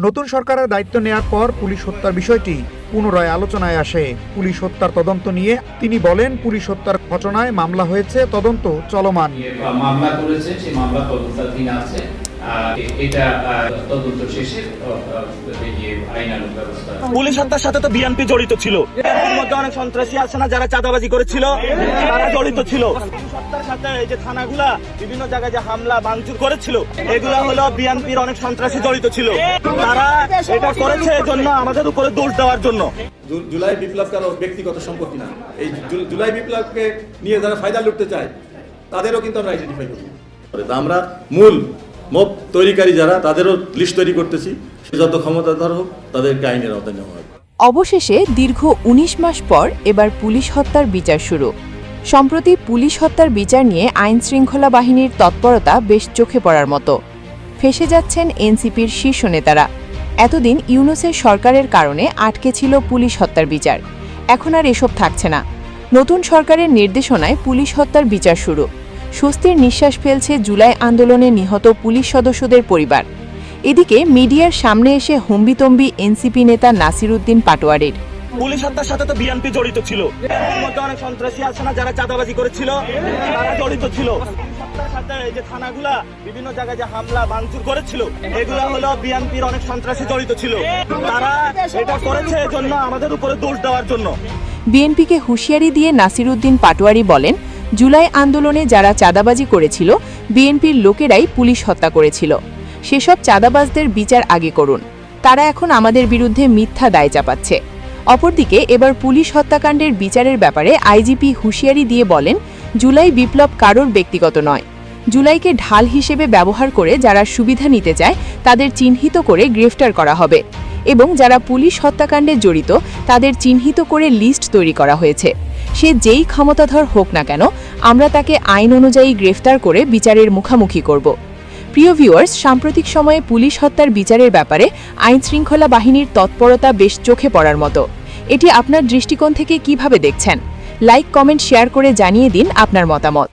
নতুন সরকারের দায়িত্ব নেয়ার পর পুলিশ হত্যার বিষয়টি পুনরায় আলোচনায় আসে। পুলিশ হত্যার তদন্ত নিয়ে তিনি বলেন, পুলিশ হত্যার ঘটনায় মামলা হয়েছে, তদন্ত চলমান। মামলা করেছে, সেই মামলা তদন্তাধীন আছে। এটা তদন্ত শেষে আইনানুগ ব্যবস্থা। পুলিশ হত্যার সাথে তো বিএনপি জড়িত ছিল, এর মধ্যে অনেক সন্ত্রাসী আছে না যারা চাঁদাবাজি করেছিল, তারা জড়িত ছিল। পুলিশ হত্যার সাথে এই যে থানাগুলা বিভিন্ন জায়গায় যে হামলা ভাঙচুর করেছিল, এগুলা হলো বিএনপির অনেক সন্ত্রাসী জড়িত ছিল। তারা এটা করেছে এজন্য আমাদের উপরে দোষ দেওয়ার জন্য। জুলাই বিপ্লব কারো ব্যক্তিগত সম্পত্তি না। এই জুলাই বিপ্লবকে নিয়ে যারা ফায়দা লুটতে চায় তাদেরও কিন্তু আমরা আইডেন্টিফাই করি। আমরা মূল মব তৈরিকারী যারা, তাদেরও লিস্ট তৈরি করতেছি। যত ক্ষমতাধর হোক তাদেরকে আইনের আওতায় নেওয়া হবে। অবশেষে দীর্ঘ ১৯ মাস পর এবার পুলিশ হত্যার বিচার শুরু। সম্প্রতি পুলিশ হত্যার বিচার নিয়ে আইন শৃঙ্খলা বাহিনীর তৎপরতা বেশ চোখে পড়ার মতো। ফেঁসে যাচ্ছেন এনসিপির শীর্ষ নেতারা। এতদিন ইউনূসের সরকারের কারণে আটকে ছিল পুলিশ হত্যার বিচার, এখন আর এসব থাকছে না। নতুন সরকারের নির্দেশনায় পুলিশ হত্যার বিচার শুরু। স্বস্তির নিঃশ্বাস ফেলছে জুলাই আন্দোলনে নিহত পুলিশ সদস্যদের পরিবার। এদিকে মিডিয়ার সামনে এসে হম্বিতম্বি এনসিপি নেতা নাসির উদ্দিন পাটোয়ারির। পুলিশ হত্যার সাথে তো বিএনপি জড়িত ছিল, এর মধ্যে অনেক সন্ত্রাসী আছে না যারা চাঁদাবাজি করেছিল, তারা জড়িত ছিল। পুলিশ হত্যার সাথে এই যে থানাগুলা বিভিন্ন জায়গায় যে হামলা ভাঙচুর করেছিল, এগুলা হলো বিএনপির অনেক সন্ত্রাসী জড়িত ছিল। তারা এটা করেছে এজন্য আমাদের উপরে দোষ দেওয়ার জন্য। বিএনপিকে হুঁশিয়ারি দিয়ে নাসির উদ্দিন পাটোয়ারি বলেন, জুলাই আন্দোলনে যারা চাঁদাবাজি করেছিল, বিএনপির লোকেরাই পুলিশ হত্যা করেছিল। সেসব চাঁদাবাজদের বিচার আগে করুন, তারা এখন আমাদের বিরুদ্ধে মিথ্যা দায় চাপাচ্ছে। অপরদিকে এবার পুলিশ হত্যাকাণ্ডের বিচারের ব্যাপারে আইজিপি হুঁশিয়ারি দিয়ে বলেন, জুলাই বিপ্লব কারোর ব্যক্তিগত নয়। জুলাইকে ঢাল হিসেবে ব্যবহার করে যারা সুবিধা নিতে চায় তাদের চিহ্নিত করে গ্রেফতার করা হবে এবং যারা পুলিশ হত্যাকাণ্ডে জড়িত তাদের চিহ্নিত করে লিস্ট তৈরি করা হয়েছে। সে যেই ক্ষমতাধর হোক না কেন, আমরা তাকে আইন অনুযায়ী গ্রেফতার করে বিচারের মুখোমুখি করব। প্রিয় ভিউয়ার্স, সাম্প্রতিক সময়ে পুলিশ হত্যার বিচারের ব্যাপারে আইন শৃঙ্খলা বাহিনীর তৎপরতা বেশ চোখে পড়ার মতো। এটি আপনার দৃষ্টিকোণ থেকে কিভাবে দেখছেন? লাইক, কমেন্ট, শেয়ার করে জানিয়ে দিন আপনার মতামত।